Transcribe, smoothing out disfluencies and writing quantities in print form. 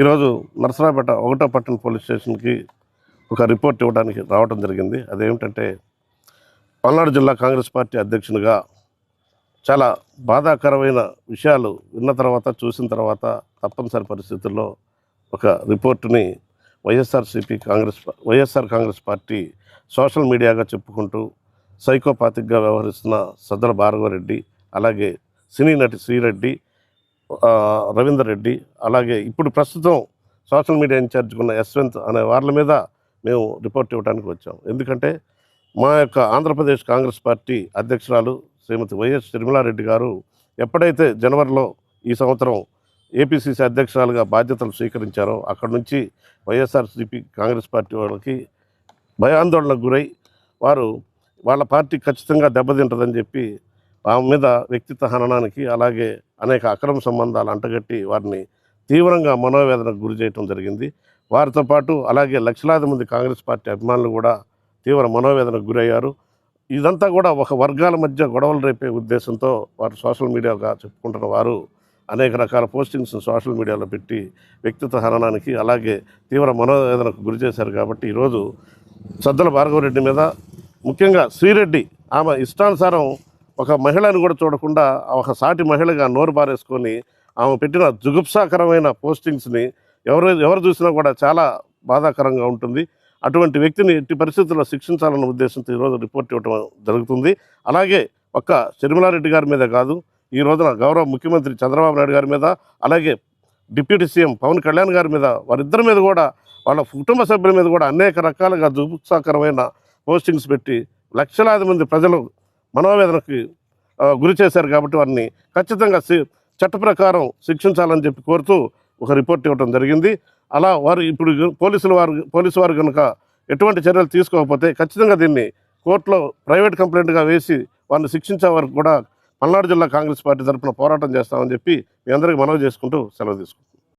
ఈరోజు నరసరావుపేట 1వ పట్టణ పోలీస్ స్టేషన్కి ఒక రిపోర్ట్ ఇవ్వడానికి రావడం జరిగింది. అదేమిటంటే పల్నాడు జిల్లా కాంగ్రెస్ పార్టీ అధ్యక్షునిగా చాలా బాధాకరమైన విషయాలు విన్న తర్వాత చూసిన తర్వాత తప్పనిసరి పరిస్థితుల్లో ఒక రిపోర్టుని వైఎస్ఆర్ కాంగ్రెస్ పార్టీ సోషల్ మీడియాగా చెప్పుకుంటూ సైకోపాతిక్గా వ్యవహరిస్తున్న సజ్జల భార్గవరెడ్డి, అలాగే సినీ నటి శ్రీరెడ్డి, రవీందర్ రెడ్డి, అలాగే ఇప్పుడు ప్రస్తుతం సోషల్ మీడియా ఇన్ఛార్జ్గా ఉన్న యశ్వంత్ అనే వాళ్ళ మీద మేము రిపోర్ట్ ఇవ్వడానికి వచ్చాం. ఎందుకంటే మా యొక్క ఆంధ్రప్రదేశ్ కాంగ్రెస్ పార్టీ అధ్యక్షురాలు శ్రీమతి వైఎస్ షర్మిలారెడ్డి గారు ఎప్పుడైతే జనవరిలో ఈ సంవత్సరం ఏపీసీసీ అధ్యక్షురాలుగా బాధ్యతలు స్వీకరించారో అక్కడి నుంచి వైఎస్ఆర్సీపీ కాంగ్రెస్ పార్టీ వాళ్ళకి భయాందోళనకు గురై వాళ్ళ పార్టీ ఖచ్చితంగా దెబ్బతింటుందని చెప్పి ఆమె మీద వ్యక్తిత్వ హననానికి, అలాగే అనేక అక్రమ సంబంధాలు అంటగట్టి వారిని తీవ్రంగా మనోవేదనకు గురి చేయడం జరిగింది. వారితో పాటు అలాగే లక్షలాది మంది కాంగ్రెస్ పార్టీ అభిమానులు కూడా తీవ్ర మనోవేదనకు గురయ్యారు. ఇదంతా కూడా ఒక వర్గాల మధ్య గొడవలు రేపే ఉద్దేశంతో వారు సోషల్ మీడియాగా చెప్పుకుంటున్న వారు అనేక రకాల పోస్టింగ్స్ సోషల్ మీడియాలో పెట్టి వ్యక్తిత్వ హననానికి, అలాగే తీవ్ర మనోవేదనకు గురి చేశారు. కాబట్టి ఈరోజు సజ్జల భార్గవరెడ్డి మీద, ముఖ్యంగా శ్రీరెడ్డి, ఆమె ఇష్టానుసారం ఒక మహిళను కూడా చూడకుండా ఒక సాటి మహిళగా నోరు బారేసుకొని ఆమె పెట్టిన జుగుప్సాకరమైన పోస్టింగ్స్ని ఎవరు చూసినా కూడా చాలా బాధాకరంగా ఉంటుంది. అటువంటి వ్యక్తిని ఎట్టి పరిస్థితుల్లో శిక్షించాలన్న ఉద్దేశంతో ఈరోజు రిపోర్ట్ ఇవ్వడం జరుగుతుంది. అలాగే ఒక్క షర్మిలారెడ్డి గారి మీద కాదు, ఈ రోజున గౌరవ ముఖ్యమంత్రి చంద్రబాబు నాయుడు గారి మీద, అలాగే డిప్యూటీ సీఎం పవన్ కళ్యాణ్ గారి మీద, వారిద్దరి మీద కూడా, వాళ్ళ కుటుంబ సభ్యుల మీద కూడా అనేక రకాలుగా జుగుప్సాకరమైన పోస్టింగ్స్ పెట్టి లక్షలాది మంది ప్రజలు మనోవేదనకి గురి చేశారు. కాబట్టి వారిని ఖచ్చితంగా చట్ట ప్రకారం శిక్షించాలని చెప్పి కోరుతూ ఒక రిపోర్ట్ ఇవ్వడం జరిగింది. అలా వారు ఇప్పుడు పోలీసు వారు కనుక ఎటువంటి చర్యలు తీసుకోకపోతే ఖచ్చితంగా దీన్ని కోర్టులో ప్రైవేట్ కంప్లైంట్గా వేసి వారిని శిక్షించే వరకు కూడా పల్నాడు జిల్లా కాంగ్రెస్ పార్టీ తరఫున పోరాటం చేస్తామని చెప్పి మీ అందరికీ మనవి చేసుకుంటూ సెలవు తీసుకుంటాం.